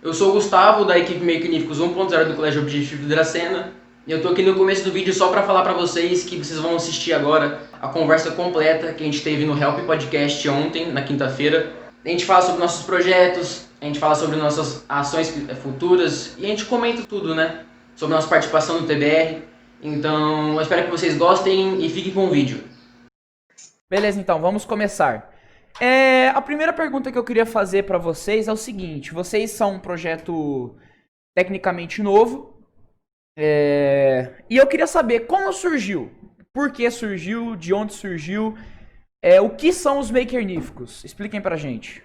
Eu sou o Gustavo, da equipe Mecaníficos 1.0 do Colégio Objetivo de Dracena. E eu tô aqui no começo do vídeo só para falar para vocês que vocês vão assistir agora a conversa completa que a gente teve no Help Podcast ontem, na quinta-feira. A gente fala sobre nossos projetos, a gente fala sobre nossas ações futuras e a gente comenta tudo, né? Sobre nossa participação no TBR. Então, eu espero que vocês gostem e fiquem com o vídeo. Beleza, então, vamos começar. A primeira pergunta que eu queria fazer para vocês é o seguinte: vocês são um projeto tecnicamente novo, e eu queria saber como surgiu, por que surgiu, de onde surgiu, o que são os Makerníficos? Expliquem pra gente.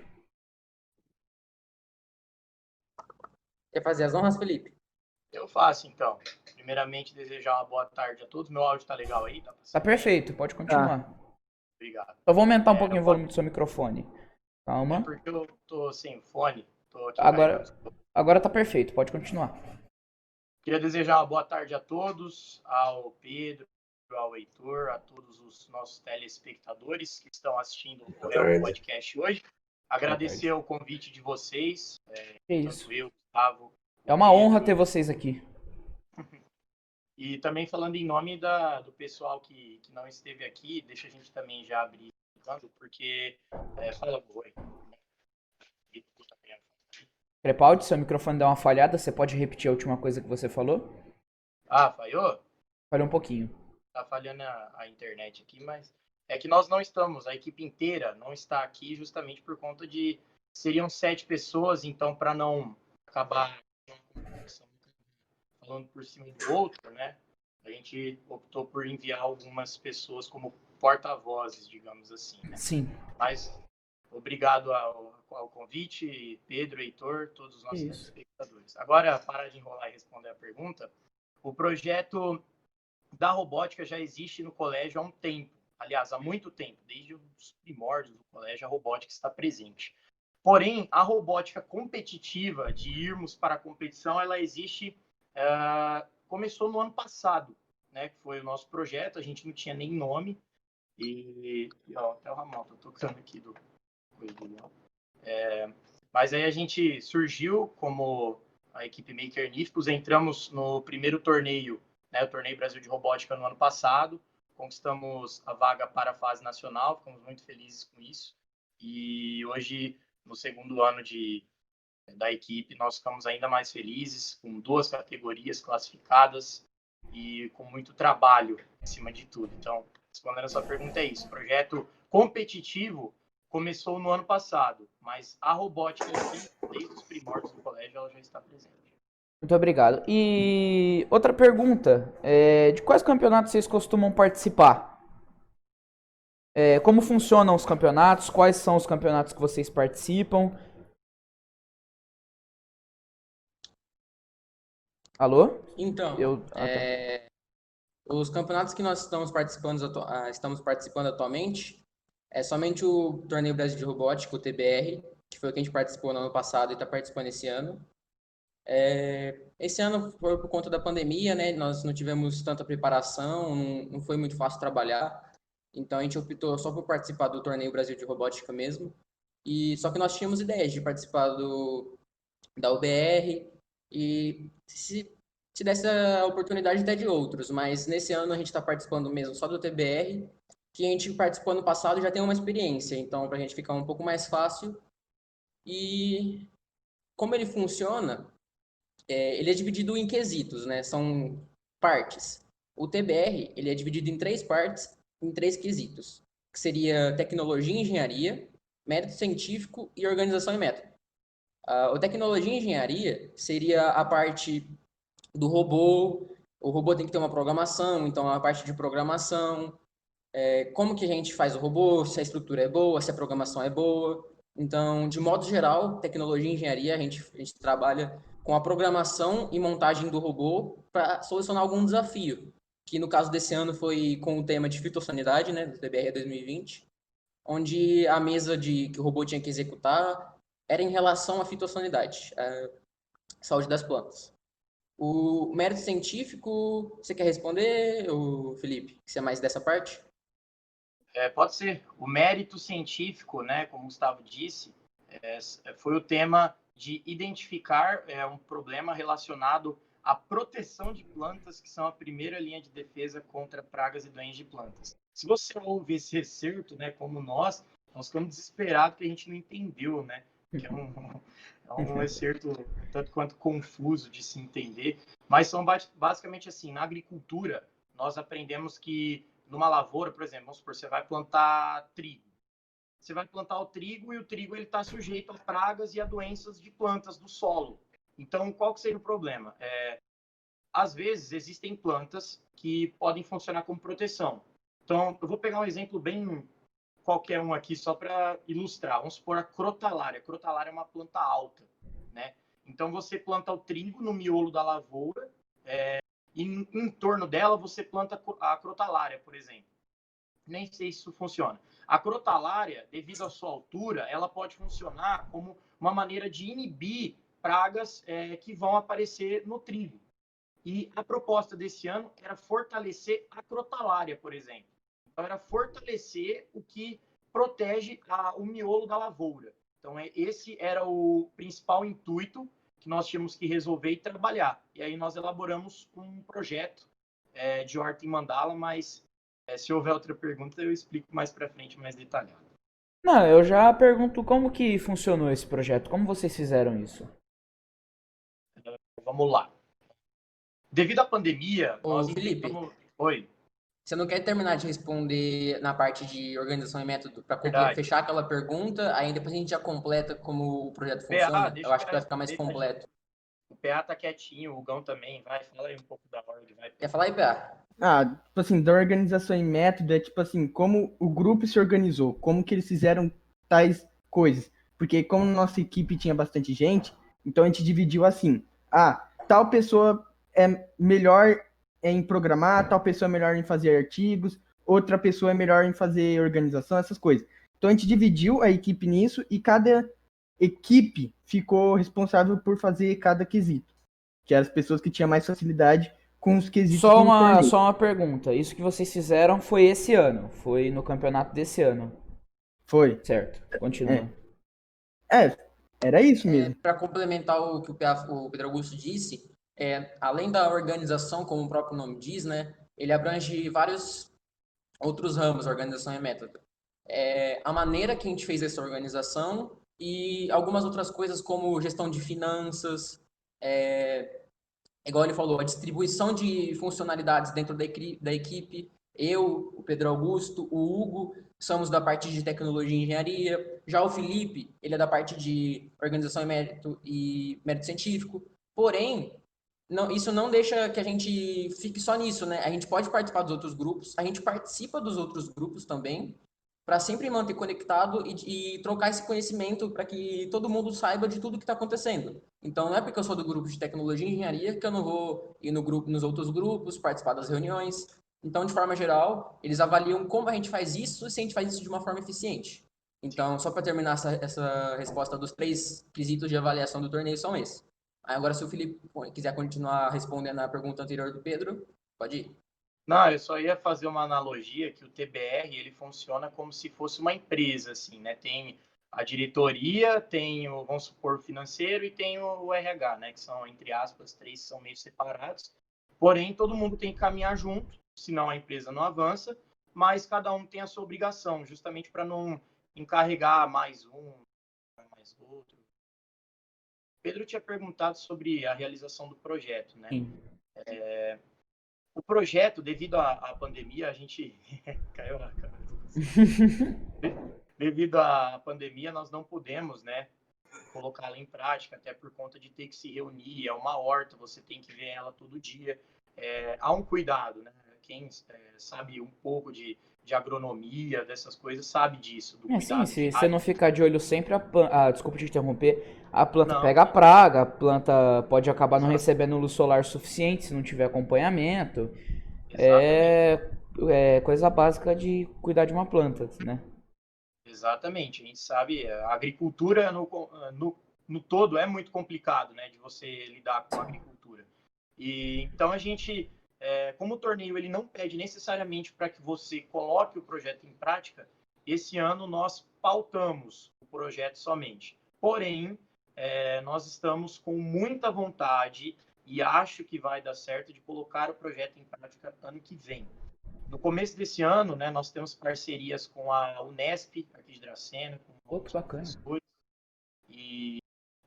Quer fazer as honras, Felipe? Eu faço, então. Primeiramente, desejar uma boa tarde a todos. Meu áudio tá legal aí? Tá perfeito, pode continuar. Obrigado. Eu vou aumentar um pouquinho o volume do seu microfone. Calma. Porque eu tô sem fone. Tô aqui Agora tá perfeito, pode continuar. Queria desejar uma boa tarde a todos, ao Pedro, ao Heitor, a todos os nossos telespectadores que estão assistindo o podcast hoje. Agradecer o convite de vocês. Que isso. Tanto eu, Gustavo. É uma honra ter vocês aqui. E também falando em nome do pessoal que não esteve aqui, deixa a gente também já abrir, porque... fala, oi. Crepaldi, seu microfone deu uma falhada, você pode repetir a última coisa que você falou? Ah, falhou? Falhou um pouquinho. Tá falhando a internet aqui, mas é que nós não estamos, a equipe inteira não está aqui justamente por conta de... Seriam 7 pessoas, então para não acabar falando por cima do outro, né? A gente optou por enviar algumas pessoas como porta-vozes, digamos assim, né? Sim. Mas obrigado ao convite, Pedro, Heitor, todos os nossos espectadores. Agora, para de enrolar e responder a pergunta, o projeto da robótica já existe no colégio há um tempo. Aliás, há muito tempo, desde os primórdios do colégio, a robótica está presente. Porém, a robótica competitiva, de irmos para a competição, ela existe... começou no ano passado, né, que foi o nosso projeto, a gente não tinha nem nome, e ó, até o Ramal, tô tocando aqui do mas aí a gente surgiu como a equipe Makerníficos, entramos no primeiro torneio, né, o Torneio Brasil de Robótica no ano passado, conquistamos a vaga para a fase nacional, ficamos muito felizes com isso, e hoje, no segundo ano da equipe, nós ficamos ainda mais felizes, com 2 categorias classificadas e com muito trabalho acima de tudo. Então, respondendo a sua pergunta, é isso. O projeto competitivo começou no ano passado, mas a robótica, desde os primórdios do colégio, ela já está presente. Muito obrigado. E outra pergunta, de quais campeonatos vocês costumam participar? Como funcionam os campeonatos? Quais são os campeonatos que vocês participam? Alô? Então, os campeonatos que nós estamos participando atualmente é somente o Torneio Brasil de Robótica, o TBR, que foi o que a gente participou no ano passado e está participando esse ano. Esse ano foi por conta da pandemia, né? Nós não tivemos tanta preparação, não foi muito fácil trabalhar. Então a gente optou só por participar do Torneio Brasil de Robótica mesmo. Só que nós tínhamos ideias de participar da UBR e se desse a oportunidade até de outros, mas nesse ano a gente está participando mesmo só do TBR, que a gente participou no passado e já tem uma experiência, então para a gente ficar um pouco mais fácil. E como ele funciona, ele é dividido em quesitos, né? São partes. O TBR ele é dividido em 3 partes, em 3 quesitos, que seria tecnologia e engenharia, método científico e organização e método. A tecnologia e engenharia seria a parte do robô. O robô tem que ter uma programação, então a parte de programação, como que a gente faz o robô, se a estrutura é boa, se a programação é boa. Então, de modo geral, tecnologia e engenharia, a gente trabalha com a programação e montagem do robô para solucionar algum desafio, que no caso desse ano foi com o tema de fitossanidade, né, do TBR 2020, onde a mesa que o robô tinha que executar era em relação à fitossanidade, a saúde das plantas. O mérito científico, você quer responder, Felipe? Você é mais dessa parte? Pode ser. O mérito científico, né, como o Gustavo disse, foi o tema de identificar um problema relacionado à proteção de plantas, que são a primeira linha de defesa contra pragas e doenças de plantas. Se você ouve esse excerto, né, como nós ficamos desesperados que a gente não entendeu, né? Que é um excerto tanto quanto confuso de se entender, mas são basicamente assim, na agricultura, nós aprendemos que numa lavoura, por exemplo, vamos supor, você vai plantar trigo. Você vai plantar o trigo e o trigo está sujeito a pragas e a doenças de plantas do solo. Então, qual que seria o problema? Às vezes, existem plantas que podem funcionar como proteção. Então, eu vou pegar um exemplo bem qualquer um aqui, só para ilustrar. Vamos supor a crotalária. A crotalária é uma planta alta, né? Então, você planta o trigo no miolo da lavoura e em torno dela você planta a crotalária, por exemplo. Nem sei se isso funciona. A crotalária, devido à sua altura, ela pode funcionar como uma maneira de inibir pragas que vão aparecer no trigo. E a proposta desse ano era fortalecer a crotalária, por exemplo. Então, era fortalecer o que protege o miolo da lavoura. Então, esse era o principal intuito que nós tínhamos que resolver e trabalhar. E aí nós elaboramos um projeto de horta em mandala, mas se houver outra pergunta, eu explico mais para frente, mais detalhado. Não, eu já pergunto como que funcionou esse projeto, como vocês fizeram isso? Vamos lá. Devido à pandemia, Ô, nós Felipe, enfrentamos... Oi, você não quer terminar de responder na parte de organização e método para verdade. fechar aquela pergunta, aí depois a gente já completa como o projeto PA, funciona? Eu deixa o acho que PA vai ficar mais responder, tadinho. completo. O PA tá quietinho, o Gão também, vai, fala aí um pouco da org, vai. Quer falar, IPA? Tipo assim, da organização e método é tipo assim, como o grupo se organizou, como que eles fizeram tais coisas. Porque como nossa equipe tinha bastante gente, então a gente dividiu assim, tal pessoa é melhor em programar, tal pessoa é melhor em fazer artigos, outra pessoa é melhor em fazer organização, essas coisas. Então a gente dividiu a equipe nisso e cada equipe ficou responsável por fazer cada quesito, que eram as pessoas que tinham mais facilidade com os quesitos do torneio. Só uma pergunta. Isso que vocês fizeram foi esse ano? Foi no campeonato desse ano? Foi. Certo. Continua. Era isso mesmo. Para complementar o que o Pedro Augusto disse, além da organização, como o próprio nome diz, né, ele abrange vários outros ramos, organização e método. A maneira que a gente fez essa organização e algumas outras coisas como gestão de finanças, igual ele falou, a distribuição de funcionalidades dentro da equipe. Eu, o Pedro Augusto, o Hugo, somos da parte de tecnologia e engenharia. Já o Felipe, ele é da parte de organização e mérito científico. Porém, isso não deixa que a gente fique só nisso, né? A gente pode participar dos outros grupos, a gente participa dos outros grupos também, para sempre manter conectado e trocar esse conhecimento para que todo mundo saiba de tudo que está acontecendo. Então, não é porque eu sou do grupo de tecnologia e engenharia que eu não vou ir nos outros grupos, participar das reuniões. Então, de forma geral, eles avaliam como a gente faz isso e se a gente faz isso de uma forma eficiente. Então, só para terminar essa resposta dos 3 quesitos de avaliação do torneio são esses. Agora, se o Felipe quiser continuar respondendo a pergunta anterior do Pedro, pode ir. Não, eu só ia fazer uma analogia que o TBR ele funciona como se fosse uma empresa, assim, né? Tem a diretoria, tem o, vamos supor, o financeiro e tem o RH, né? Que são, entre aspas, 3 são meio separados. Porém, todo mundo tem que caminhar junto, senão a empresa não avança, mas cada um tem a sua obrigação, justamente para não encarregar mais um, mais outro. Pedro tinha perguntado sobre a realização do projeto, né? Sim. O projeto, devido à pandemia, a gente caiu na cara. Devido à pandemia, nós não pudemos, né, colocá-la em prática, até por conta de ter que se reunir. É uma horta, você tem que ver ela todo dia. Há um cuidado, né? Quem sabe um pouco de agronomia, dessas coisas, sabe disso, do Sim, cuidado se você diário. não ficar de olho sempre, desculpa te interromper, a planta Não. pega praga, a planta pode acabar não Exato. recebendo luz solar suficiente se não tiver acompanhamento. Exatamente. É coisa básica de cuidar de uma planta, né? Exatamente. A gente sabe, a agricultura no todo é muito complicado, né, de você lidar com a agricultura. E então a gente, como o torneio ele não pede necessariamente para que você coloque o projeto em prática, esse ano nós pautamos o projeto somente. Porém, nós estamos com muita vontade e acho que vai dar certo de colocar o projeto em prática ano que vem. No começo desse ano, né, nós temos parcerias com a Unesp, aqui de Dracena, com Que bacana. professores, e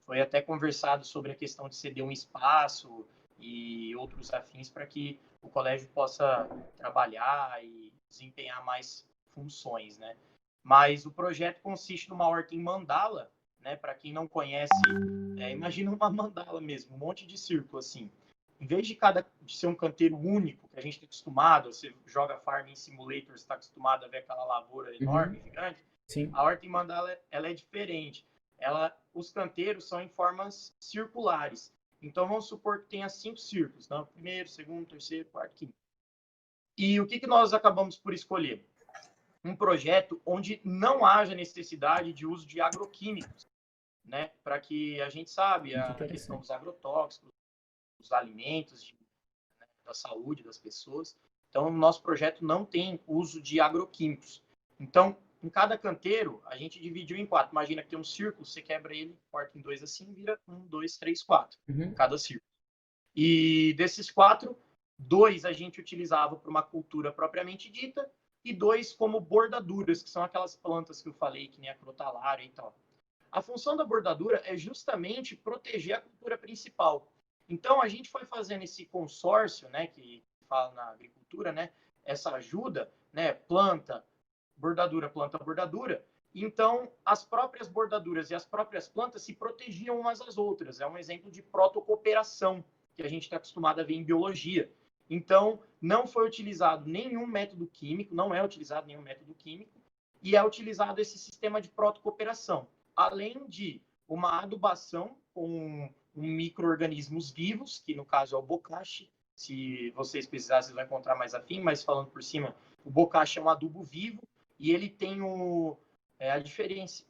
foi até conversado sobre a questão de ceder um espaço e outros afins para que o colégio possa trabalhar e desempenhar mais funções, né? Mas o projeto consiste numa horta em mandala, né? Para quem não conhece, imagina uma mandala mesmo, um monte de círculo assim. Em vez de ser um canteiro único, que a gente está acostumado, você joga Farming Simulator, você está acostumado a ver aquela lavoura enorme, gigante, Sim. a horta em mandala ela é diferente. Os canteiros são em formas circulares. Então, vamos supor que tenha 5 círculos. Então, primeiro, segundo, terceiro, quarto, quinto. E o que nós acabamos por escolher? Um projeto onde não haja necessidade de uso de agroquímicos, né? Para que a gente sabe a questão dos agrotóxicos, dos alimentos, da saúde das pessoas. Então, o nosso projeto não tem uso de agroquímicos. Então, em cada canteiro, a gente dividiu em 4. Imagina que tem um círculo, você quebra ele, corta em 2 assim, vira 1, 2, 3, 4, cada círculo. E desses 4, 2 a gente utilizava para uma cultura propriamente dita, e 2 como bordaduras, que são aquelas plantas que eu falei, que nem a crotalária e tal. A função da bordadura é justamente proteger a cultura principal. Então, a gente foi fazendo esse consórcio, né, que fala na agricultura, né, essa ajuda, né, planta, bordadura. Então, as próprias bordaduras e as próprias plantas se protegiam umas às outras. É um exemplo de protocooperação que a gente está acostumado a ver em biologia. Então, não foi utilizado nenhum método químico, não é utilizado nenhum método químico, e é utilizado esse sistema de protocooperação, além de uma adubação com micro-organismos vivos, que no caso é o bocashi. Se vocês precisarem, vocês vão encontrar mais afim, mas falando por cima, o bocashi é um adubo vivo, e ele tem o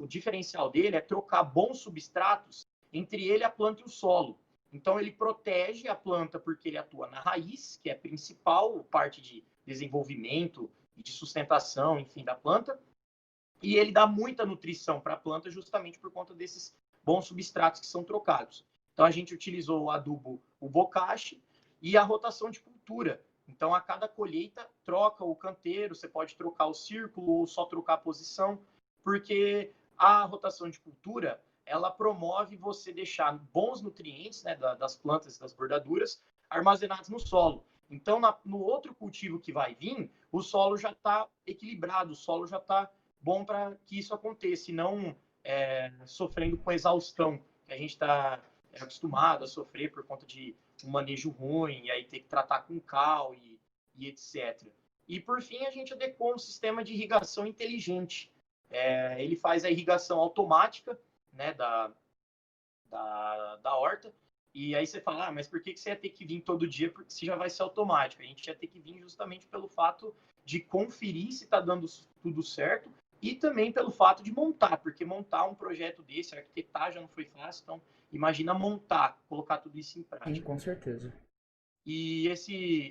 diferencial dele é trocar bons substratos entre ele, a planta e o solo. Então, ele protege a planta porque ele atua na raiz, que é a principal parte de desenvolvimento e de sustentação, enfim, da planta. E ele dá muita nutrição para a planta justamente por conta desses bons substratos que são trocados. Então, a gente utilizou o adubo, o bocashi, e a rotação de cultura. Então, a cada colheita, troca o canteiro, você pode trocar o círculo ou só trocar a posição, porque a rotação de cultura, ela promove você deixar bons nutrientes, né, das plantas, das bordaduras, armazenados no solo. Então, no outro cultivo que vai vir, o solo já está equilibrado, o solo já está bom para que isso aconteça, e não sofrendo com exaustão, que a gente está acostumado a sofrer por conta de um manejo ruim, e aí ter que tratar com cal e etc. E, por fim, a gente adequou um sistema de irrigação inteligente. Ele faz a irrigação automática, né, da horta, e aí você fala, mas por que você ia ter que vir todo dia, porque se já vai ser automático? A gente ia ter que vir justamente pelo fato de conferir se está dando tudo certo, e também pelo fato de montar, porque montar um projeto desse, arquitetar já não foi fácil, então imagina montar, colocar tudo isso em prática. Sim, com certeza. E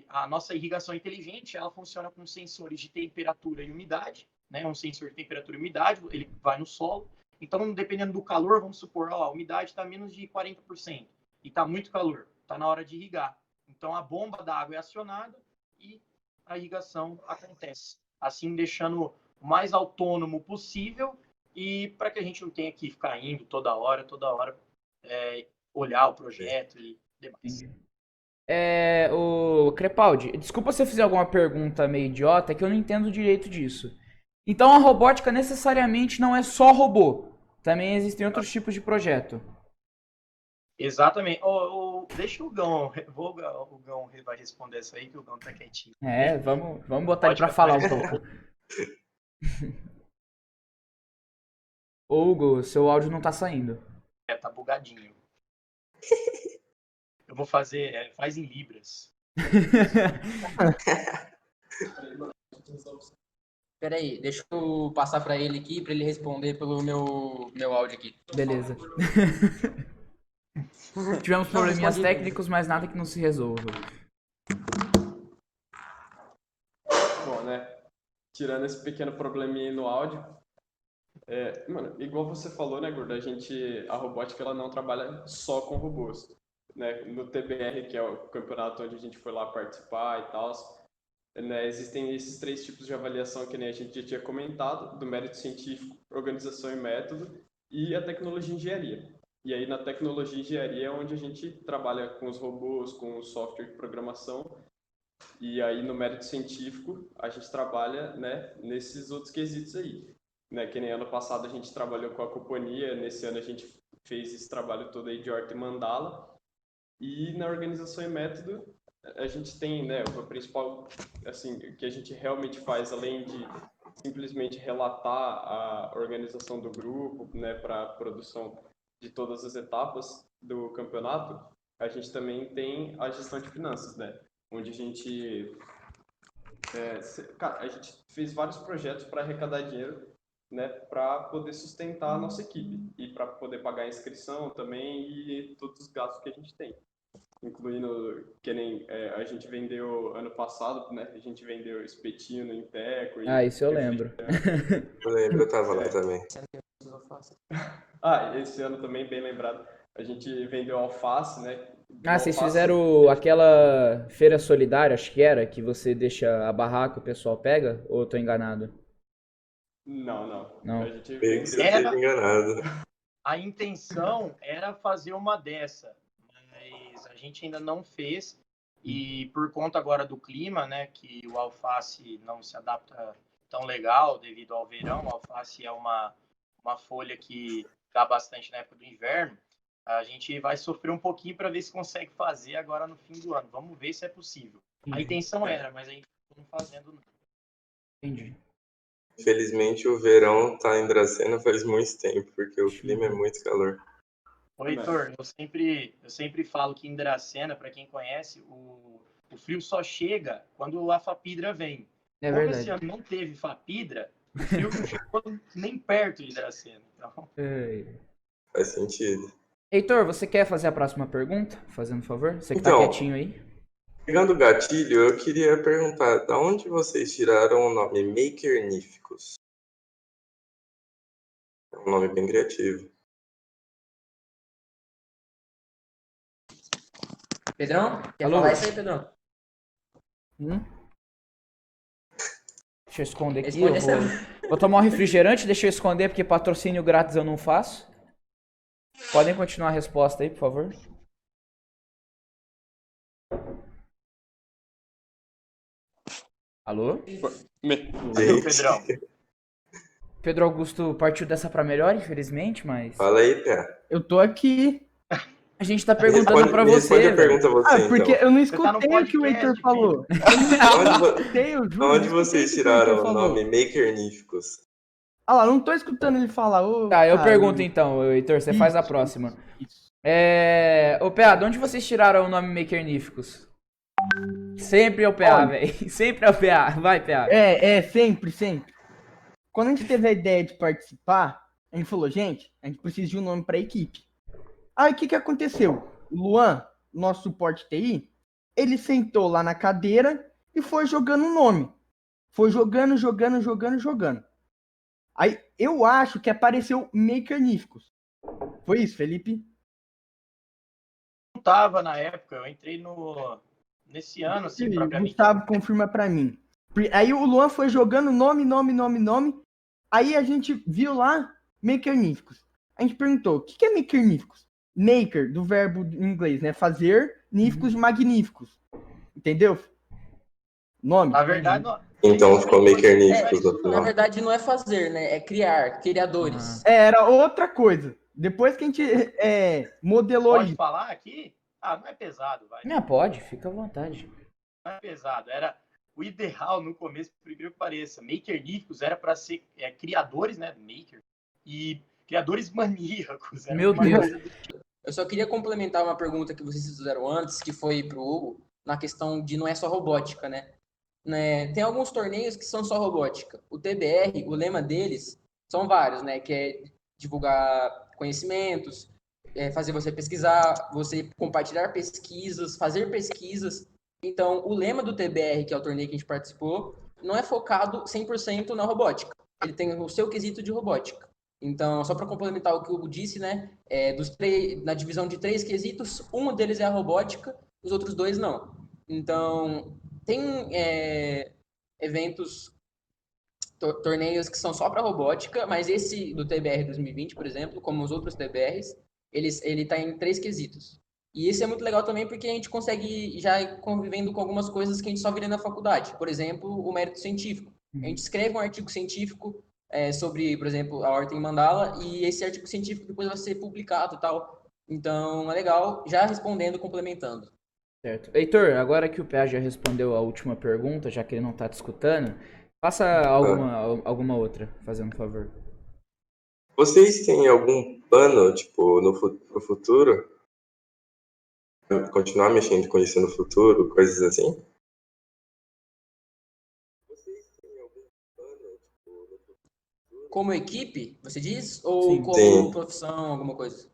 a nossa irrigação inteligente, ela funciona com sensores de temperatura e umidade, né? Um sensor de temperatura e umidade, ele vai no solo. Então, dependendo do calor, vamos supor, a umidade está menos de 40% e está muito calor, está na hora de irrigar. Então, a bomba da água é acionada e a irrigação acontece. Assim, deixando o mais autônomo possível, e para que a gente não tenha que ficar indo toda hora, olhar o projeto e demais. O Crepaldi, desculpa se eu fizer alguma pergunta meio idiota, é que eu não entendo direito disso. Então a robótica necessariamente não é só robô, também existem outros tipos de projeto. Exatamente. Deixa o Gão, o Gão vai responder isso aí, que o Gão tá quietinho. Vamos botar ele pra falar um pouco. Hugo, seu áudio não tá saindo. Tá bugadinho. Eu vou fazer, faz em libras. Peraí, deixa eu passar pra ele aqui, pra ele responder pelo meu áudio aqui. Beleza. Tivemos probleminhas técnicos, mas nada que não se resolva. Bom, né? Tirando esse pequeno probleminha aí no áudio, Mano, igual você falou, né, Gordo? A robótica ela não trabalha só com robôs, né? No TBR, que é o campeonato onde a gente foi lá participar e tal, né, existem esses 3 tipos de avaliação que nem a gente já tinha comentado, do mérito científico, organização e método, e a tecnologia e engenharia. E aí na tecnologia e engenharia é onde a gente trabalha com os robôs, com o software de programação, e aí no mérito científico a gente trabalha, né, nesses outros quesitos aí. Né, que nem ano passado a gente trabalhou com a companhia, nesse ano a gente fez esse trabalho todo aí de horta e mandala, e na organização e método a gente tem, né, o principal, assim, que a gente realmente faz, além de simplesmente relatar a organização do grupo, né, para a produção de todas as etapas do campeonato, a gente também tem a gestão de finanças, né, onde a gente, cara, a gente fez vários projetos para arrecadar dinheiro, né, para poder sustentar a nossa equipe e para poder pagar a inscrição também e todos os gastos que a gente tem. Incluindo, que nem a gente vendeu ano passado, né? A gente vendeu espetinho no Inteco. Ah, isso eu lembro. Eu lembro, eu tava lá também. Esse ano também, bem lembrado, a gente vendeu alface, né? Ah, vocês Alface, fizeram aquela feira solidária, acho que era, que você deixa a barraca e o pessoal pega? Ou eu tô enganado? Não. Não. A gente Meio que você vendeu. esteja enganado. A intenção era fazer uma dessa, mas a gente ainda não fez. E por conta agora do clima, né, que o alface não se adapta tão legal devido ao verão, o alface é uma folha que dá bastante na época do inverno, a gente vai sofrer um pouquinho para ver se consegue fazer agora no fim do ano. Vamos ver se é possível. A intenção era, mas a gente não está fazendo não. Entendi. Infelizmente o verão tá em Dracena faz muito tempo, porque o clima é muito calor. Ô, Heitor, eu sempre falo que em Dracena, para quem conhece, o frio só chega quando a Fapidra vem. É Como verdade. esse ano não teve Fapidra, o frio não chegou nem perto de Dracena. Então, Faz sentido. Heitor, você quer fazer a próxima pergunta? Fazendo favor? Você que tá Então, quietinho aí. Pegando o gatilho, eu queria perguntar, da onde vocês tiraram o nome Makerníficos? É um nome bem criativo. Pedrão, quer Alô? falar isso aí, Pedrão? Deixa eu esconder aqui. Responde essa. Vou tomar um refrigerante, deixa eu esconder, porque patrocínio grátis eu não faço. Podem continuar a resposta aí, por favor. Alô? valeu, Pedrão. Pedro Augusto partiu dessa pra melhor, infelizmente, mas Fala aí, Pé. Eu tô aqui. a gente tá perguntando pra Responde você, a velho. pergunta você, Porque então. eu não Você tá no escutei o que o podcast, Heitor falou. Eu juro, Onde não vocês escutei o que o tiraram Heitor o falou. nome Makerníficos? Ah lá, não tô escutando ele falar. Tá, eu cara, pergunto então, Heitor, você faz a Isso, próxima. isso. Ô, PA, de onde vocês tiraram o nome Makerníficos? Sempre é o PA, Olha. velho. Sempre é o PA. Vai, PA. Sempre. Quando a gente teve a ideia de participar, a gente falou, gente, a gente precisa de um nome pra equipe. Aí o que aconteceu? O Luan, nosso suporte TI, ele sentou lá na cadeira e foi jogando o nome. Foi jogando. Aí eu acho que apareceu Makerníficos. Foi isso, Felipe? Não tava na época, eu entrei nesse ano, assim, Sim, propriamente. Gustavo confirma pra mim. Aí o Luan foi jogando nome. Aí a gente viu lá Makerníficos. A gente perguntou, o que é Makerníficos? Maker, do verbo em inglês, né? Fazer, níficos, magníficos. Entendeu? Nome. Na verdade, não. Então ficou Makerníficos no Na final. verdade, não é fazer, né? É criar, criadores. Era outra coisa. Depois que a gente modelou Pode isso. falar aqui? Ah, não é pesado, vai. Não, pode, fica à vontade. Não é pesado. Era o ideal no começo, por incrível que pareça. Makerníficos era para ser criadores, né? Maker. E criadores maníacos. Era Meu uma Deus. coisa do tipo. Eu só queria complementar uma pergunta que vocês fizeram antes, que foi pro Hugo, na questão de não é só robótica, né? Tem alguns torneios que são só robótica. O TBR, o lema deles são vários, né? Que é divulgar conhecimentos, fazer você pesquisar, você compartilhar pesquisas, fazer pesquisas. Então, o lema do TBR, que é o torneio que a gente participou, não é focado 100% na robótica. Ele tem o seu quesito de robótica. Então, só para complementar o que o Hugo disse, né? Na divisão de 3 quesitos, um deles é a robótica, os outros 2 não. Então, tem eventos, torneios que são só para robótica, mas esse do TBR 2020, por exemplo, como os outros TBRs, ele tá em 3 quesitos. E isso é muito legal também porque a gente consegue já ir convivendo com algumas coisas que a gente só vê na faculdade. Por exemplo, o mérito científico. A gente escreve um artigo científico sobre, por exemplo, a horta em mandala, e esse artigo científico depois vai ser publicado e tal. Então, é legal, já respondendo, complementando. Certo. Heitor, agora que o PA já respondeu a última pergunta, já que ele não tá te escutando, faça alguma outra, fazendo um favor. Vocês têm algum plano, tipo, no futuro? Continuar mexendo com isso no futuro, coisas assim? Vocês têm algum plano, tipo, no futuro? Como equipe, você diz? Ou Sim. como Sim. profissão, alguma coisa?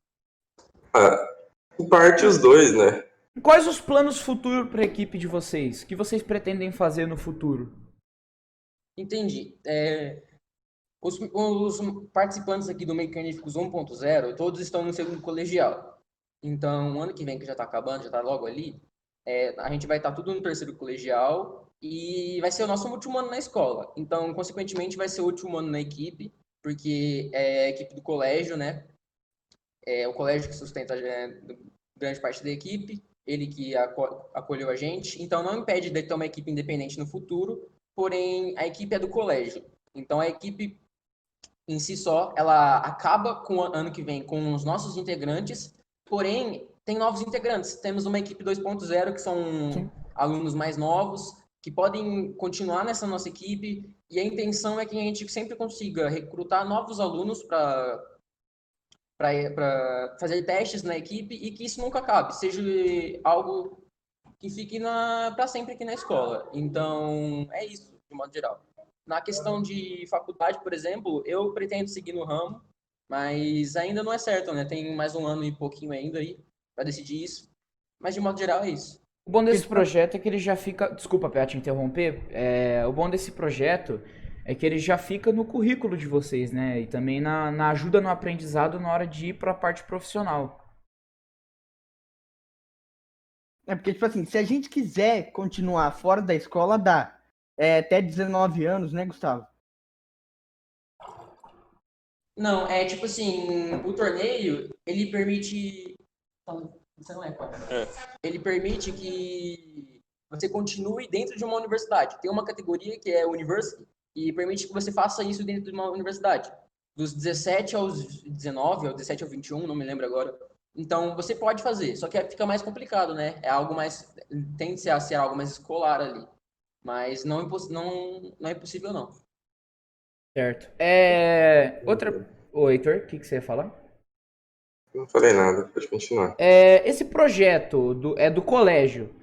Em parte os dois, né? Quais os planos futuros para a equipe de vocês? O que vocês pretendem fazer no futuro? Entendi. Os participantes aqui do Mecaníficos 1.0, todos estão no segundo colegial. Então, ano que vem, que já está acabando, já está logo ali, a gente vai estar tudo no terceiro colegial e vai ser o nosso último ano na escola. Então, consequentemente, vai ser o último ano na equipe, porque é a equipe do colégio, né? É o colégio que sustenta grande parte da equipe, ele que acolheu a gente. Então, não impede de ter uma equipe independente no futuro, porém, a equipe é do colégio. Então, a equipe em si só, ela acaba com o ano que vem com os nossos integrantes, porém, tem novos integrantes. Temos uma equipe 2.0, que são alunos mais novos, que podem continuar nessa nossa equipe, e a intenção é que a gente sempre consiga recrutar novos alunos para fazer testes na equipe e que isso nunca acabe, seja algo que fique para sempre aqui na escola. Então, é isso, de modo geral. Na questão de faculdade, por exemplo, eu pretendo seguir no ramo, mas ainda não é certo, né? Tem mais um ano e pouquinho ainda aí para decidir isso. Mas, de modo geral, é isso. O bom desse projeto é que ele já fica... Desculpa, Pé, te interromper. O bom desse projeto é que ele já fica no currículo de vocês, né? E também na ajuda no aprendizado na hora de ir para a parte profissional. Porque, tipo assim, se a gente quiser continuar fora da escola, dá. Até 19 anos, né, Gustavo? Não, tipo assim, o torneio, ele permite... Você não é, pai. Ele permite que você continue dentro de uma universidade. Tem uma categoria que é University, e permite que você faça isso dentro de uma universidade. Dos 17 aos 19, ou 17 ao 21, não me lembro agora. Então, você pode fazer, só que fica mais complicado, né? É algo mais... Tende a ser algo mais escolar ali. Mas não é impossível, não. Certo. Outra... Ô, Heitor, o que você ia falar? Não falei nada, pode continuar. Esse projeto é do colégio,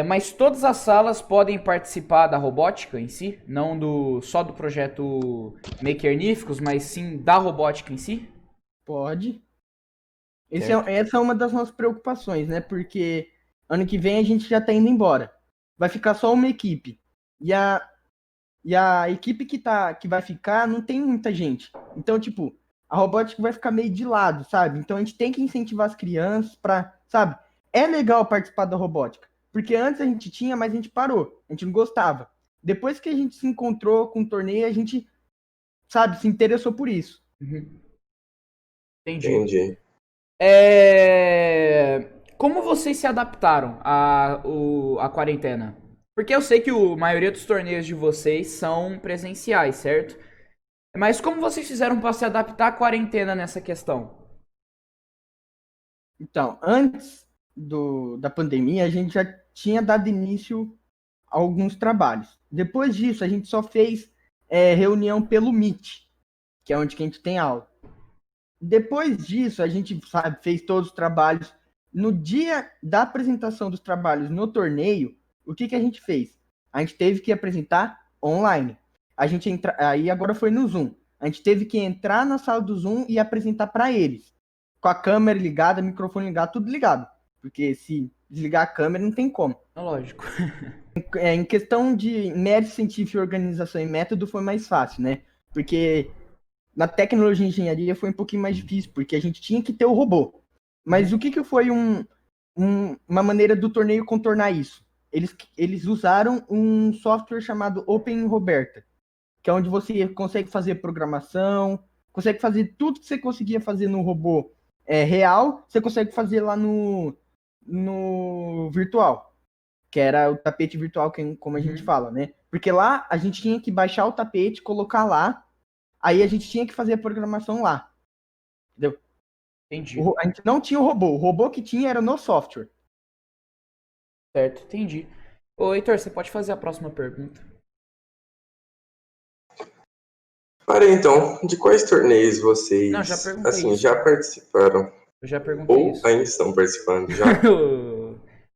mas todas as salas podem participar da robótica em si? Não só do projeto Makerníficos, mas sim da robótica em si? Pode. Essa é uma das nossas preocupações, né? Porque ano que vem a gente já tá indo embora. Vai ficar só uma equipe. E a equipe que vai ficar não tem muita gente. Então, tipo, a robótica vai ficar meio de lado, sabe? Então a gente tem que incentivar as crianças pra, sabe? É legal participar da robótica. Porque antes a gente tinha, mas a gente parou. A gente não gostava. Depois que a gente se encontrou com o torneio, a gente, sabe, se interessou por isso. Uhum. Entendi. Como vocês se adaptaram à quarentena? Porque eu sei que a maioria dos torneios de vocês são presenciais, certo? Mas como vocês fizeram para se adaptar à quarentena nessa questão? Então, antes da pandemia, a gente já tinha dado início a alguns trabalhos. Depois disso, a gente só fez reunião pelo Meet, que é onde que a gente tem aula. Depois disso, a gente fez todos os trabalhos. No dia da apresentação dos trabalhos no torneio, o que a gente fez? A gente teve que apresentar online. Aí agora foi no Zoom. A gente teve que entrar na sala do Zoom e apresentar para eles. Com a câmera ligada, microfone ligado, tudo ligado. Porque se desligar a câmera, não tem como. Lógico. Em questão de mérito científico, organização e método, foi mais fácil, né? Porque Na tecnologia e engenharia foi um pouquinho mais difícil, porque a gente tinha que ter o robô. Mas o que foi uma maneira do torneio contornar isso? Eles usaram um software chamado Open Roberta, que é onde você consegue fazer programação, consegue fazer tudo que você conseguia fazer no robô real, você consegue fazer lá no virtual, que era o tapete virtual, como a gente fala, né? Porque lá a gente tinha que baixar o tapete, colocar lá, aí a gente tinha que fazer a programação lá. Entendeu? Entendi. A gente não tinha o robô que tinha era no software. Certo, entendi. Ô, Heitor, você pode fazer a próxima pergunta. Para então, de quais torneios vocês, Não, já perguntei assim, isso. já participaram? Eu já perguntei Ou isso. ainda estão participando já?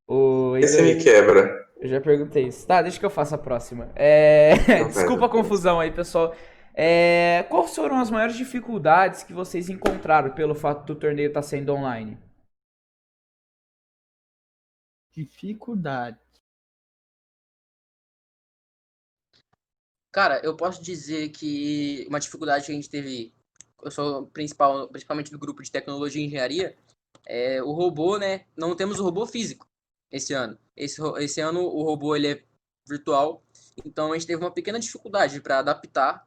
Ô, Esse Heitor, me quebra. eu já perguntei isso. Tá, deixa que eu faça a próxima. Não, Desculpa a pera. confusão aí, pessoal. Quais foram as maiores dificuldades que vocês encontraram pelo fato do torneio estar sendo online? Dificuldade. Cara, eu posso dizer que uma dificuldade que a gente teve, eu sou principalmente do grupo de tecnologia e engenharia, é o robô, né? Não temos o robô físico esse ano. Esse ano o robô ele é virtual, então a gente teve uma pequena dificuldade para adaptar,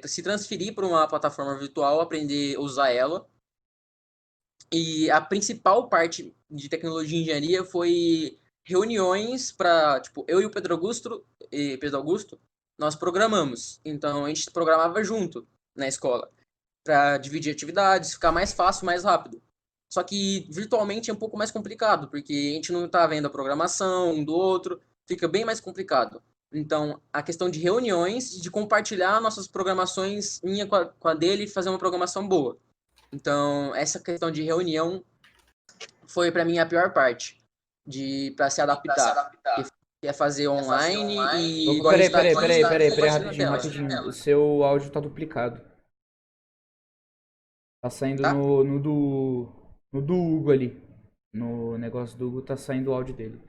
se transferir para uma plataforma virtual, aprender a usar ela. E a principal parte de tecnologia e engenharia foi reuniões para, tipo, eu e o Pedro Augusto, nós programamos. Então a gente programava junto na escola para dividir atividades, ficar mais fácil, mais rápido. Só que virtualmente é um pouco mais complicado, porque a gente não está vendo a programação um do outro, fica bem mais complicado. Então, a questão de reuniões, de compartilhar nossas programações, minha com a dele, e fazer uma programação boa. Então, essa questão de reunião foi para mim a pior parte, para se adaptar. Que é fazer online e Opa, igual a gente tá aqui, peraí, compartilhando a tela. rapidinho. O seu áudio tá duplicado. Tá saindo Tá? no do Hugo ali. No negócio do Hugo tá saindo o áudio dele.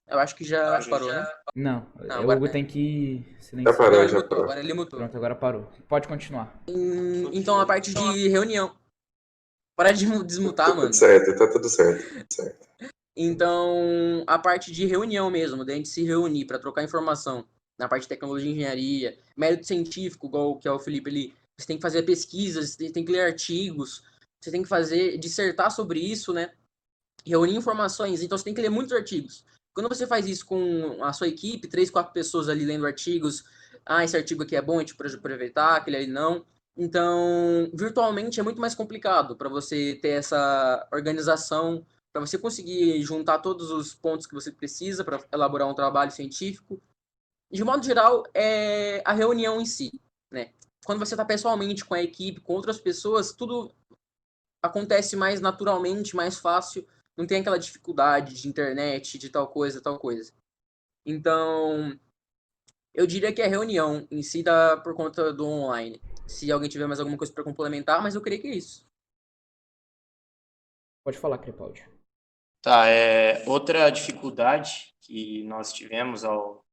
Eu acho que já parou, né? Não, Não, o agora Hugo é. tem que Já silenciar. parou, Não, ele já mutou, parou. agora ele mutou. Pronto, agora parou. Pode continuar. Então, a parte de reunião. Para de desmutar, Tá mano. tudo certo, tá tudo certo. Então, a parte de reunião mesmo, da gente se reunir para trocar informação na parte de tecnologia e engenharia, mérito científico, igual que é o Felipe ali, você tem que fazer pesquisas, você tem que ler artigos, você tem que dissertar sobre isso, né? Reunir informações, então você tem que ler muitos artigos. Quando você faz isso com a sua equipe, 3, 4 pessoas ali lendo artigos, esse artigo aqui é bom, a gente pode aproveitar, aquele ali não. Então, virtualmente é muito mais complicado para você ter essa organização, para você conseguir juntar todos os pontos que você precisa para elaborar um trabalho científico. De modo geral, é a reunião em si, né? Quando você está pessoalmente com a equipe, com outras pessoas, tudo acontece mais naturalmente, mais fácil, não tem aquela dificuldade de internet, de tal coisa, tal coisa. Então, eu diria que a reunião em si dá por conta do online. Se alguém tiver mais alguma coisa para complementar, mas eu creio que é isso. Pode falar, Crepaldi. Tá, outra dificuldade que nós tivemos ao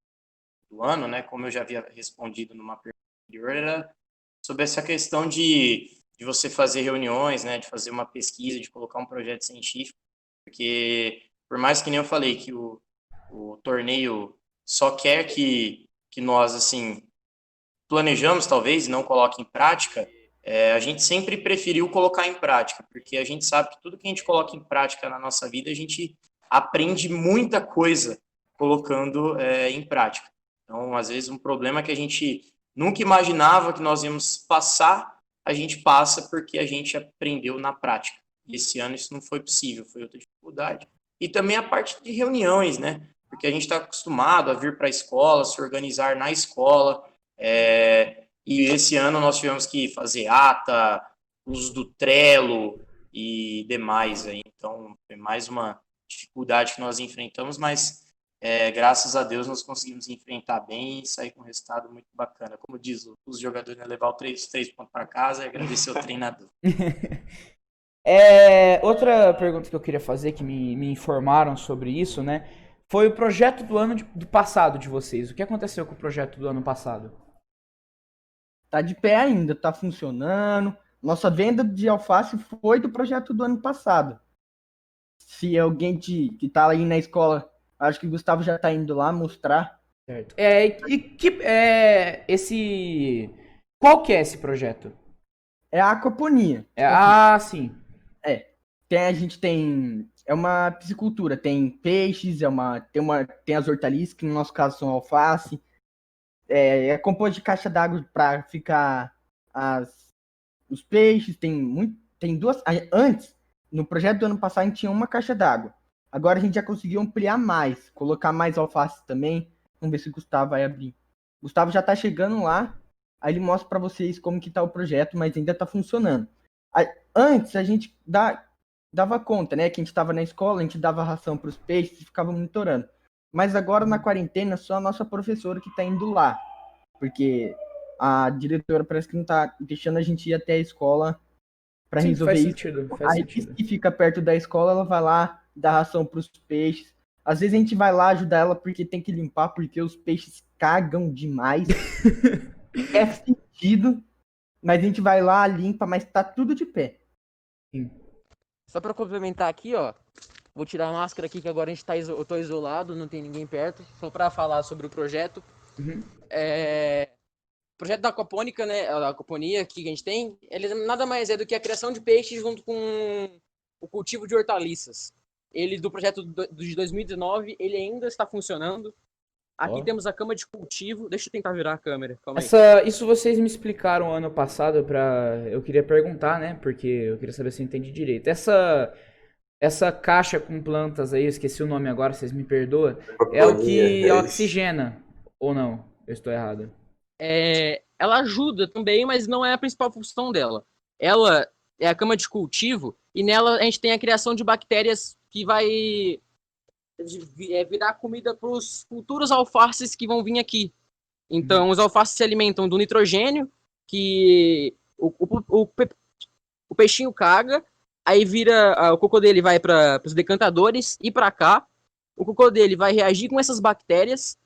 do ano, né, como eu já havia respondido numa pergunta anterior, era sobre essa questão de você fazer reuniões, né, de fazer uma pesquisa, de colocar um projeto científico, porque por mais que nem eu falei que o torneio só quer que nós, assim, planejamos talvez e não coloque em prática, a gente sempre preferiu colocar em prática, porque a gente sabe que tudo que a gente coloca em prática na nossa vida, a gente aprende muita coisa colocando em prática. Então, às vezes, um problema que a gente nunca imaginava que nós íamos passar, a gente passa porque a gente aprendeu na prática. E esse ano isso não foi possível, foi outra dificuldade. E também a parte de reuniões, né? Porque a gente está acostumado a vir para a escola, se organizar na escola, e esse ano nós tivemos que fazer ata, uso do Trello e demais. Aí. Então, foi mais uma dificuldade que nós enfrentamos, mas graças a Deus nós conseguimos enfrentar bem e sair com um resultado muito bacana. Como diz os jogadores, né, levar os 3 pontos para casa e agradecer ao treinador. Outra pergunta que eu queria fazer, que me informaram sobre isso, né? Foi o projeto do ano do passado de vocês. O que aconteceu com o projeto do ano passado? Tá de pé ainda, tá funcionando. Nossa venda de alface foi do projeto do ano passado. Se alguém que tá aí na escola, acho que o Gustavo já tá indo lá mostrar. Certo. Qual que é esse projeto? É a aquaponia. Sim. A gente tem. É uma piscicultura, tem peixes, tem as hortaliças, que no nosso caso são alface. É composto de caixa d'água para ficar os peixes, tem duas. Antes, no projeto do ano passado, a gente tinha uma caixa d'água. Agora a gente já conseguiu ampliar mais, colocar mais alface também. Vamos ver se o Gustavo vai abrir. O Gustavo já tá chegando lá, aí ele mostra para vocês como que tá o projeto, mas ainda tá funcionando. Antes a gente dava conta, né, que a gente estava na escola, a gente dava ração para os peixes e ficava monitorando. Mas agora na quarentena só a nossa professora que está indo lá, porque a diretora parece que não está deixando a gente ir até a escola para resolver faz isso. sentido, A que fica perto da escola, ela vai lá dar ração para os peixes. Às vezes a gente vai lá ajudar ela porque tem que limpar, porque os peixes cagam demais. É sentido, mas a gente vai lá, limpa, mas tá tudo de pé. Só pra complementar aqui, ó. Vou tirar a máscara aqui que agora a gente eu tô isolado, não tem ninguém perto. Só pra falar sobre o projeto. Uhum. O projeto da aquapônica, né? A aquaponia que a gente tem, ele nada mais é do que a criação de peixes junto com o cultivo de hortaliças. Ele, do projeto de 2019, ele ainda está funcionando. Aqui temos a cama de cultivo. Deixa eu tentar virar a câmera. Calma aí. Isso vocês me explicaram ano passado eu queria perguntar, né? Porque eu queria saber se eu entendi direito. Essa caixa com plantas aí, eu esqueci o nome agora, vocês me perdoam. É o que oxigena, ou não? Eu estou errado. Ela ajuda também, mas não é a principal função dela. Ela é a cama de cultivo e nela a gente tem a criação de bactérias que vai virar comida para os futuros alfaces que vão vir aqui. Então, os alfaces se alimentam do nitrogênio que o peixinho caga, aí vira o cocô dele vai para os decantadores e para cá. O cocô dele vai reagir com essas bactérias,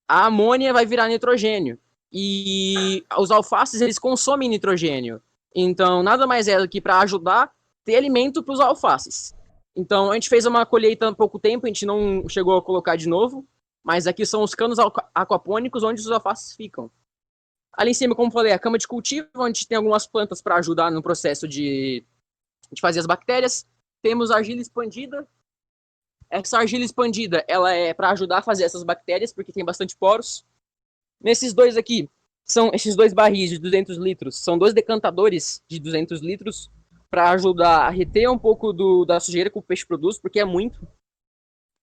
a amônia vai virar nitrogênio. E os alfaces, eles consomem nitrogênio. Então, nada mais é do que para ajudar ter alimento para os alfaces. Então, a gente fez uma colheita há pouco tempo, a gente não chegou a colocar de novo, mas aqui são os canos aquapônicos onde os alfaces ficam. Ali em cima, como falei, a cama de cultivo, onde tem algumas plantas para ajudar no processo de fazer as bactérias. Temos a argila expandida. Essa argila expandida, ela é para ajudar a fazer essas bactérias, porque tem bastante poros. Nesses dois aqui, são esses dois barris de 200 litros, são dois decantadores de 200 litros, para ajudar a reter um pouco da sujeira que o peixe produz, porque é muito.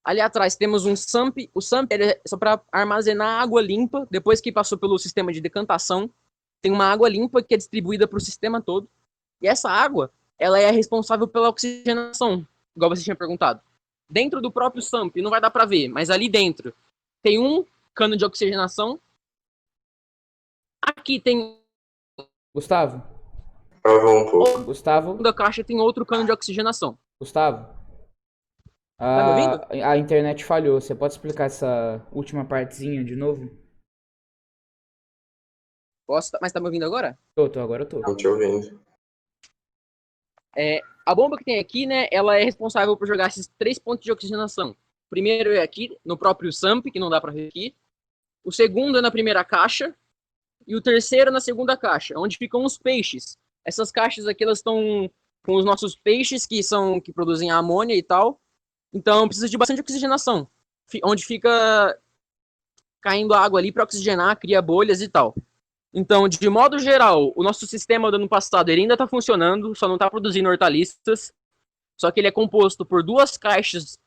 Ali atrás temos um SUMP. O SUMP é só para armazenar água limpa, depois que passou pelo sistema de decantação. Tem uma água limpa que é distribuída para o sistema todo. E essa água, ela é responsável pela oxigenação, igual você tinha perguntado. Dentro do próprio SUMP, não vai dar para ver, mas ali dentro tem um cano de oxigenação. Aqui tem... Gustavo? Um pouco. Gustavo? Da caixa tem outro cano de oxigenação. Gustavo? Tá me ouvindo? A internet falhou. Você pode explicar essa última partezinha de novo? Posso, mas tá me ouvindo agora? Agora eu tô. Não te ouvindo. A bomba que tem aqui, né, ela é responsável por jogar esses 3 pontos de oxigenação. O primeiro é aqui, no próprio SUMP, que não dá pra ver aqui. O segundo é na primeira caixa. E o terceiro é na segunda caixa, onde ficam os peixes. Essas caixas aqui, elas estão com os nossos peixes, que produzem amônia e tal. Então, precisa de bastante oxigenação. Onde fica caindo água ali para oxigenar, cria bolhas e tal. Então, de modo geral, o nosso sistema do ano passado ele ainda está funcionando, só não está produzindo hortaliças. Só que ele é composto por 2 caixas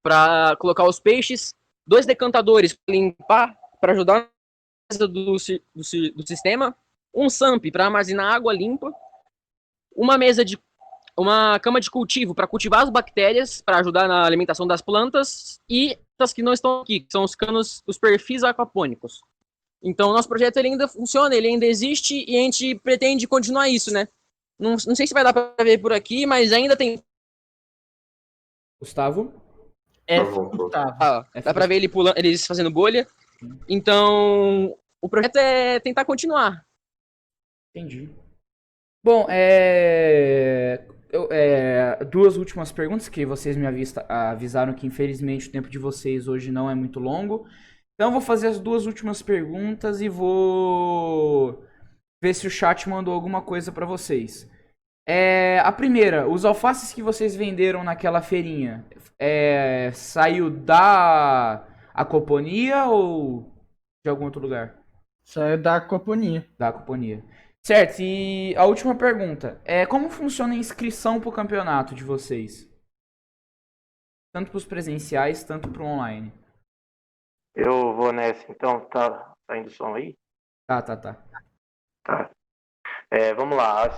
para colocar os peixes, 2 decantadores para limpar, para ajudar do sistema, um SUMP para armazenar água limpa, uma cama de cultivo para cultivar as bactérias, para ajudar na alimentação das plantas, e as que não estão aqui, que são os perfis aquapônicos. Então, o nosso projeto ele ainda funciona, ele ainda existe, e a gente pretende continuar isso, né? Não sei se vai dar para ver por aqui, mas ainda tem... Gustavo? Gustavo. Dá para ver ele pulando, eles fazendo bolha. Então, o projeto é tentar continuar. Entendi. Bom, duas últimas perguntas que vocês me avisaram que infelizmente o tempo de vocês hoje não é muito longo. Então eu vou fazer as duas últimas perguntas e vou ver se o chat mandou alguma coisa pra vocês. A primeira, os alfaces que vocês venderam naquela feirinha, saiu da Acoponia ou de algum outro lugar? Saiu da Coponia. Da Acoponia. Certo, e a última pergunta, como funciona a inscrição pro campeonato de vocês? Tanto pros presenciais, tanto pro online. Eu vou nessa, então, tá indo o som aí? Tá. Tá. Vamos lá,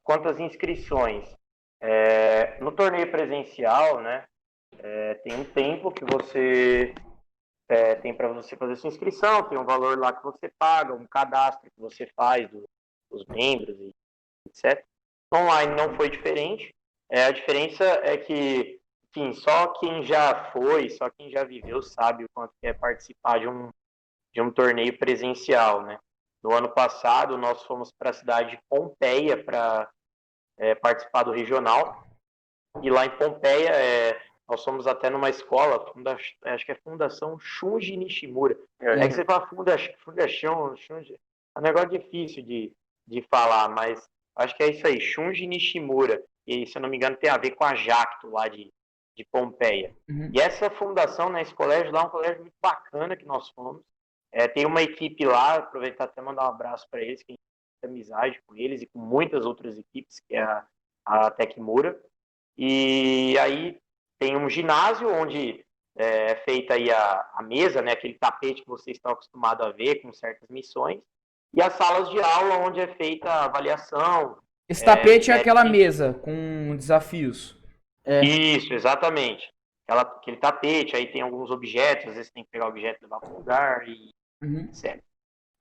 quantas inscrições? No torneio presencial, né, tem um tempo que você tem para você fazer sua inscrição, tem um valor lá que você paga, um cadastro que você faz dos membros, e etc. Online não foi diferente. A diferença é que, enfim, só quem já foi, só quem já viveu sabe o quanto é participar de um torneio presencial, né? No ano passado, nós fomos para a cidade de Pompeia para participar do regional. E lá em Pompeia, nós fomos até numa escola, acho que é Fundação Shunji Nishimura. É que você fala Fundação Shunji, é um negócio difícil de falar, mas acho que é isso aí, Shunji Nishimura. E, se eu não me engano, tem a ver com a Jacto, lá de Pompeia. Uhum. E essa fundação, né, esse colégio lá é um colégio muito bacana que nós fomos. Tem uma equipe lá, aproveitar até mandar um abraço para eles, que a gente tem amizade com eles e com muitas outras equipes, que é a Tecmura. E aí tem um ginásio onde é feita aí a mesa, né, aquele tapete que vocês estão acostumados a ver com certas missões, e as salas de aula onde é feita a avaliação. Esse tapete é aquela mesa com desafios. Isso, exatamente. Aquele tapete, aí tem alguns objetos, às vezes tem que pegar o objeto e levar para um lugar, e etc.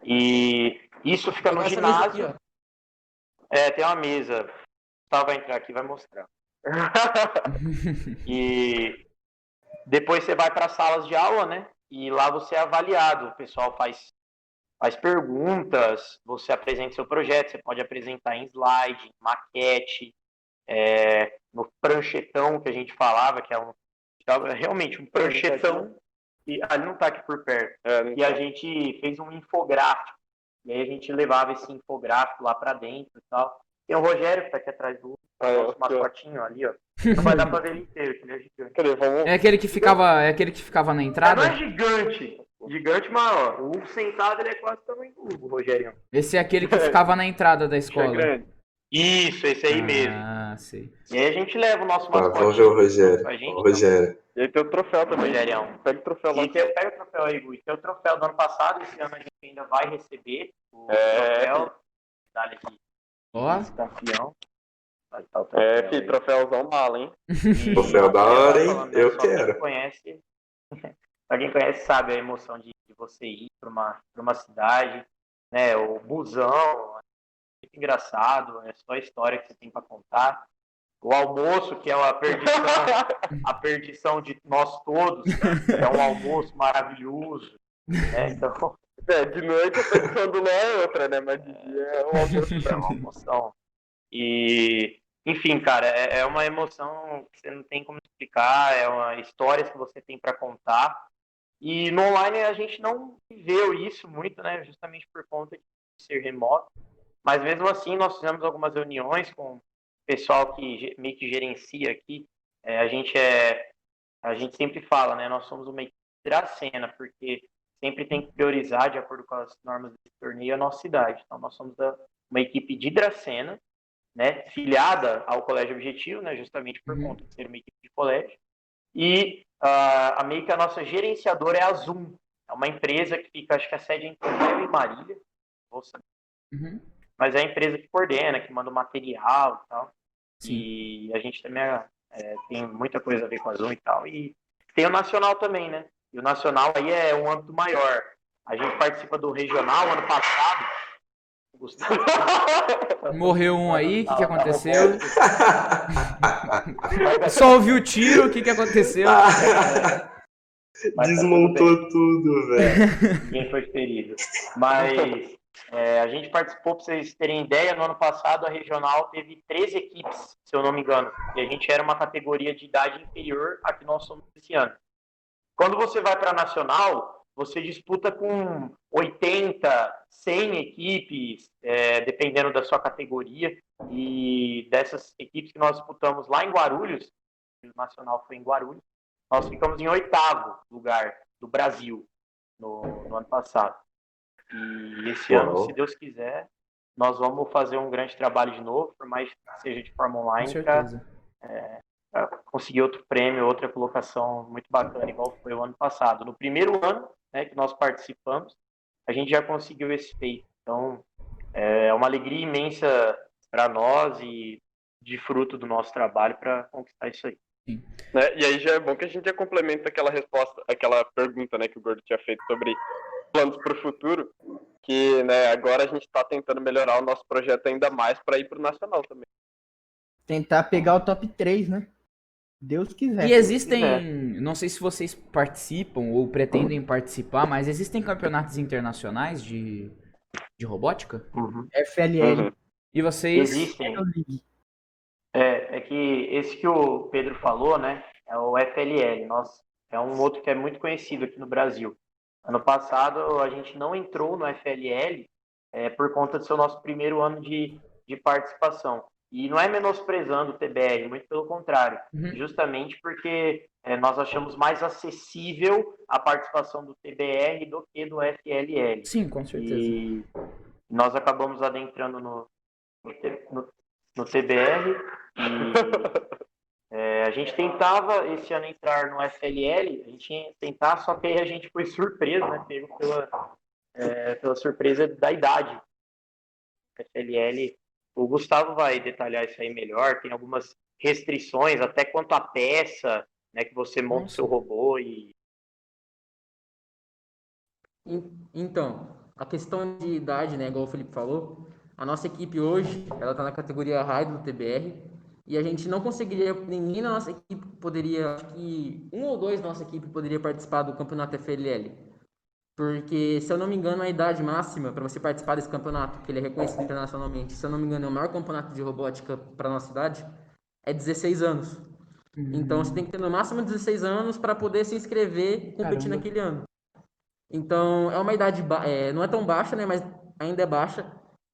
E isso fica no ginásio. Aqui, tem uma mesa. O Gustavo vai entrar aqui e vai mostrar. E depois você vai para as salas de aula, né? E lá você é avaliado. O pessoal faz perguntas, você apresenta seu projeto, você pode apresentar em slide, em maquete, no pranchetão que a gente falava, que é realmente um pranchetão. E ele não está aqui por perto. E a gente fez um infográfico. E aí a gente levava esse infográfico lá para dentro e tal. Tem o Rogério que tá aqui atrás do nosso mascotinho ali, ó. Não vai dar pra ver ele inteiro, que ele é gigante. Cadê? É aquele que ficava na entrada? Não é gigante. Gigante, mas ó, o Hugo sentado ele é quase o tamanho do Hugo, Rogério. Esse é aquele que ficava na entrada da escola. Isso, esse aí mesmo. Ah, sei. E aí a gente leva o nosso mascotinho. Vamos ver o Rogério. E aí tem o troféu também. Rogerião. Pega o troféu lá. Pega o troféu aí, Hugo. E tem o troféu do ano passado, esse ano a gente ainda vai receber o troféu. Dá-lhe aqui. Ó. Campeão. Que troféuzão mala, hein? Troféu da hora, hein? Eu quero. Pra quem conhece, sabe a emoção de você ir pra uma cidade, né? O busão, é muito engraçado, é só a história que você tem pra contar. O almoço, que é a perdição de nós todos, é um almoço maravilhoso, né? Então, de noite a perdição lá é outra, né? Mas de dia é um almoço. É uma emoção. E, enfim, cara, é uma emoção que você não tem como explicar, histórias que você tem para contar. E no online a gente não viveu isso muito, né? Justamente por conta de ser remoto. Mas mesmo assim, nós fizemos algumas reuniões com o pessoal que meio que gerencia aqui. A gente sempre fala, né? Nós somos uma equipe de Dracena, porque sempre tem que priorizar, de acordo com as normas desse torneio, a nossa cidade. Então, nós somos uma equipe de Dracena, né, filiada ao Colégio Objetivo, né, justamente por conta de ser uma equipe de colégio. E meio que a nossa gerenciadora é a Zoom. É uma empresa que fica, acho que a sede é em Pompeia e Marília. Mas é a empresa que coordena, que manda o material e tal. Sim. E a gente também tem muita coisa a ver com a Zoom e tal. E tem o Nacional também, né? E o Nacional aí é um âmbito maior. A gente participa do Regional ano passado. Morreu um aí, o que aconteceu? Só ouviu o tiro, o que aconteceu? Desmontou tudo, velho. Ninguém foi ferido. Mas A gente participou, para vocês terem ideia, no ano passado a regional teve 13 equipes, se eu não me engano, e a gente era uma categoria de idade inferior à que nós somos esse ano. Quando você vai para a nacional, você disputa com 80, 100 equipes, dependendo da sua categoria, e dessas equipes que nós disputamos lá em Guarulhos, o nacional foi em Guarulhos, nós ficamos em 8º lugar do Brasil no ano passado. E esse ano, se Deus quiser, nós vamos fazer um grande trabalho de novo, por mais que seja de forma Com online, certeza. para conseguir outro prêmio, outra colocação muito bacana, igual foi o ano passado. No primeiro ano, né, que nós participamos, a gente já conseguiu esse feito. Então, é uma alegria imensa para nós e de fruto do nosso trabalho para conquistar isso aí. Né? E aí já é bom que a gente já complementa aquela resposta, aquela pergunta, né, que o Gordo tinha feito sobre planos para o futuro, que, né, agora a gente está tentando melhorar o nosso projeto ainda mais para ir para o nacional também. Tentar pegar o top 3, né? Deus quiser. E existem, não sei se vocês participam ou pretendem participar, mas existem campeonatos internacionais de robótica? FLL. Uhum. E vocês... Existem. É que esse que o Pedro falou, né, é o FLL. É um outro que é muito conhecido aqui no Brasil. Ano passado a gente não entrou no FLL por conta do seu nosso primeiro ano de participação. E não é menosprezando o TBR, muito pelo contrário. Justamente porque nós achamos mais acessível a participação do TBR do que do FLL. Sim, com certeza. E nós acabamos adentrando no TBR e a gente tentava esse ano entrar no FLL, a gente ia tentar, só que aí a gente foi surpreso, né? Pego pela surpresa da idade. FLL, o Gustavo vai detalhar isso aí melhor, tem algumas restrições, até quanto à peça, né, que você monta o seu robô e... Então, a questão de idade, né, igual o Felipe falou, a nossa equipe hoje, ela tá na categoria High do TBR, e a gente não conseguiria, ninguém na nossa equipe poderia, acho que um ou dois da nossa equipe poderia participar do campeonato FLL. Porque, se eu não me engano, a idade máxima para você participar desse campeonato, que ele é reconhecido internacionalmente, se eu não me engano, é o maior campeonato de robótica para nossa cidade, é 16 anos. Então, você tem que ter no máximo 16 anos para poder se inscrever e competir naquele ano. Então, é uma idade, não é tão baixa, né, mas ainda é baixa,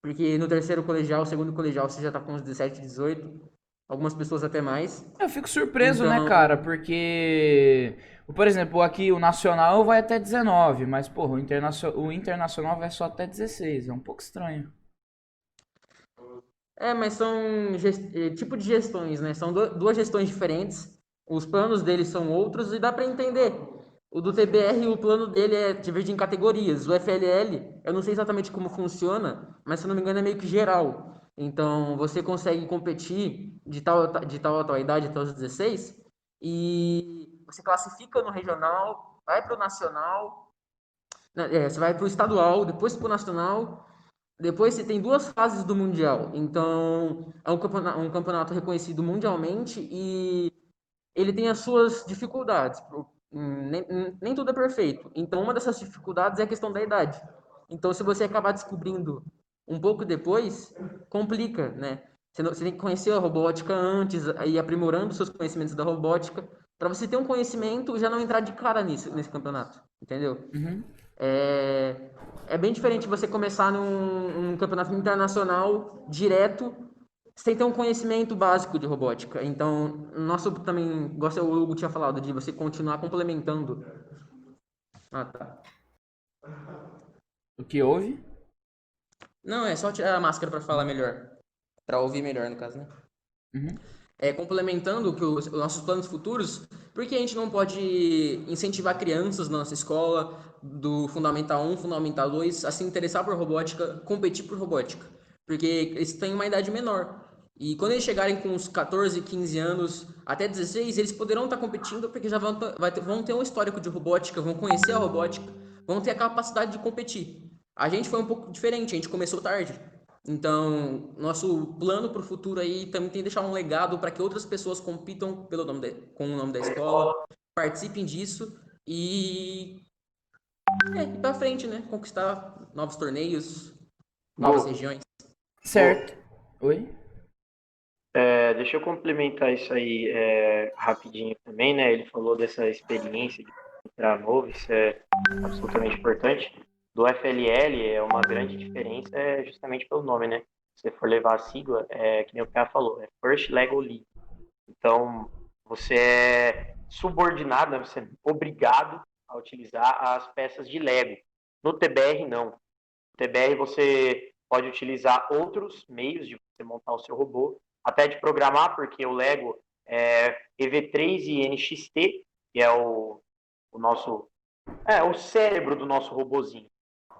porque no terceiro colegial, segundo colegial, você já tá com uns 17, 18, algumas pessoas até mais. Eu fico surpreso, Então... né, cara, porque, por exemplo, aqui o Nacional vai até 19, mas, porra, o Internacional vai só até 16, é um pouco estranho. Mas são tipo de gestões, né? São duas gestões diferentes. Os planos deles são outros e dá para entender. O do TBR, o plano dele é dividir em categorias. O FLL, eu não sei exatamente como funciona, mas se eu não me engano é meio que geral. Então, você consegue competir de tal a tal idade até os 16 e você classifica no regional, vai para o nacional, você vai para o estadual, depois para o nacional. Depois você tem duas fases do Mundial. Então, é um campeonato reconhecido mundialmente e ele tem as suas dificuldades. Nem tudo é perfeito. Então, uma dessas dificuldades é a questão da idade. Então, se você acabar descobrindo um pouco depois, complica, né? Você tem que conhecer a robótica antes, e aprimorando seus conhecimentos da robótica, para você ter um conhecimento e já não entrar de cara nesse campeonato. Entendeu? É bem diferente você começar num campeonato internacional direto sem ter um conhecimento básico de robótica. Então, nosso também, igual o Hugo tinha falado, de você continuar complementando. Ah, tá. O que houve? Não, é só tirar a máscara para falar melhor. Para ouvir melhor, no caso, né? Complementando os nossos planos futuros, porque a gente não pode incentivar crianças na nossa escola, do Fundamental 1, Fundamental 2, a se interessar por robótica, competir por robótica. Porque eles têm uma idade menor. E quando eles chegarem com uns 14, 15 anos, até 16, eles poderão estar competindo porque já vão ter um histórico de robótica, vão conhecer a robótica, vão ter a capacidade de competir. A gente foi um pouco diferente, a gente começou tarde. Então, nosso plano para o futuro aí também tem que deixar um legado para que outras pessoas compitam com o nome da escola, participem disso e ir para frente, né? Conquistar novos torneios, novas Boa. regiões. Certo. Oi? Deixa eu complementar isso aí rapidinho também, né? Ele falou dessa experiência de entrar novo, isso é absolutamente importante. Do FLL, uma grande diferença justamente pelo nome, né? Se você for levar a sigla, que nem o Pia falou, é First Lego League. Então, você é subordinado, né? Você é obrigado a utilizar as peças de Lego. No TBR, não. No TBR, você pode utilizar outros meios de você montar o seu robô, até de programar, porque o Lego é EV3 e NXT, que é o nosso o cérebro do nosso robozinho,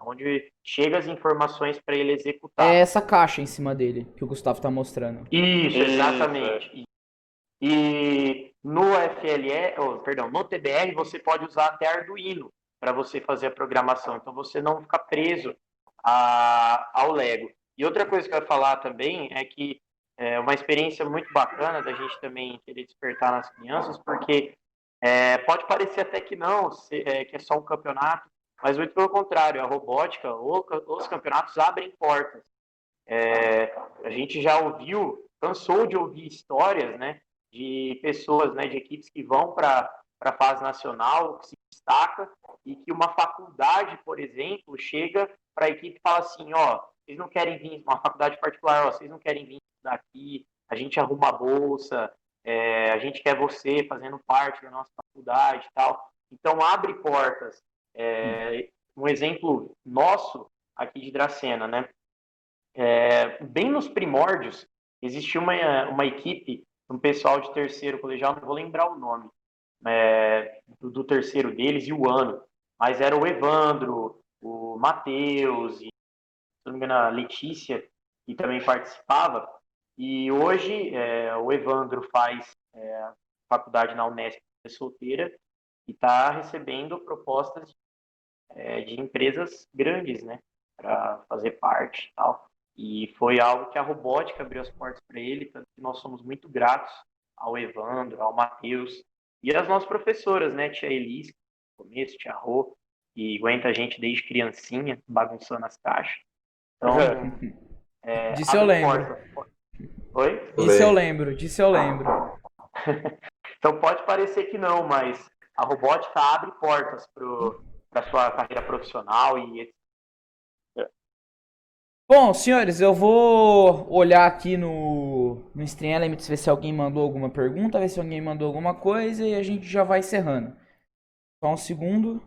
onde chega as informações para ele É executar. essa caixa em cima dele que o Gustavo tá mostrando. Isso, exatamente. E no no TBR você pode usar até Arduino para você fazer a programação. Então você não fica preso ao Lego. E outra coisa que eu ia falar também é que é uma experiência muito bacana da gente também querer despertar nas crianças, porque pode parecer até que não, que é só um campeonato, mas muito pelo contrário, a robótica, os campeonatos abrem portas. A gente já cansou de ouvir histórias, né, de pessoas, né, de equipes que vão para a fase nacional, que se destaca, e que uma faculdade, por exemplo, chega para a equipe e fala assim, ó, vocês não querem vir, uma faculdade particular, ó, vocês não querem vir estudar aqui, a gente arruma a bolsa, a gente quer você fazendo parte da nossa faculdade e tal. Então, abre portas. Um exemplo nosso aqui de Dracena, né? Bem nos primórdios, existia uma equipe, um pessoal de terceiro colegial, não vou lembrar o nome do terceiro deles e o ano, mas era o Evandro, o Matheus, e se não me engano a Letícia, que também participava, e hoje o Evandro faz faculdade na Unesp, é solteira, e está recebendo propostas de empresas grandes, né, para fazer parte e tal. E foi algo que a robótica abriu as portas para ele, tanto que nós somos muito gratos ao Evandro, ao Matheus, e às nossas professoras, né, tia Elis, no começo, tia Rô, que aguenta a gente desde criancinha, bagunçando as caixas. Então, Disso eu lembro. porta. Oi? Disso eu lembro. Então pode parecer que não, mas a robótica abre portas para sua carreira profissional e Bom, senhores, eu vou olhar aqui no Stream Elements, ver se alguém mandou alguma pergunta, ver se alguém mandou alguma coisa e a gente já vai encerrando. Só um segundo.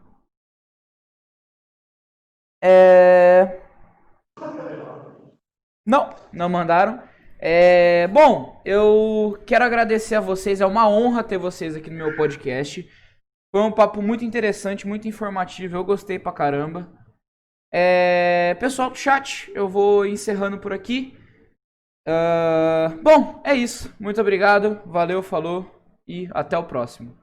Não mandaram. Bom, eu quero agradecer a vocês, é uma honra ter vocês aqui no meu podcast. Foi um papo muito interessante, muito informativo, eu gostei pra caramba. Pessoal do chat, eu vou encerrando por aqui. Bom, é isso. Muito obrigado, valeu, falou e até o próximo.